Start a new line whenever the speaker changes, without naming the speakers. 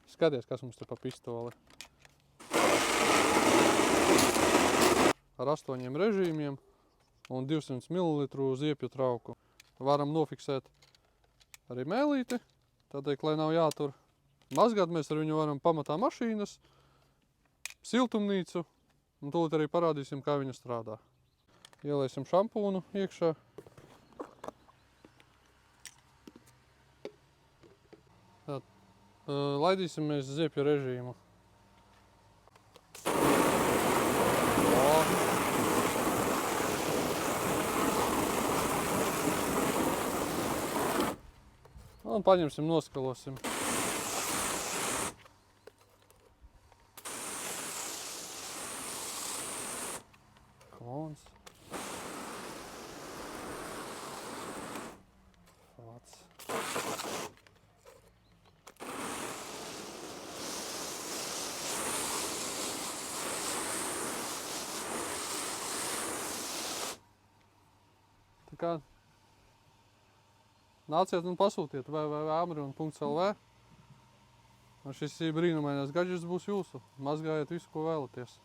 Skaties, kas mums te pa pistoli. Ar 8 režīmiem un 200 ml ziepju trauku. Varam nofiksēt arī mēlīti, tādēļ, lai nav jātur. Mazgāt mēs ar viņu varam pamatā mašīnas, siltumnīcu, un tūlīt arī parādīsim, kā viņa strādā. Ieliesim šampūnu iekšā. Tā, laidīsim mēs ziepju režīmu. Un paņemsim, noskalosim. Klons. Fats. Tā kā nāciet un pasūtiet www.amrun.lv. Un šis brīnumainais gadžets būs jūsu. Mazgājiet visu, ko vēlaties.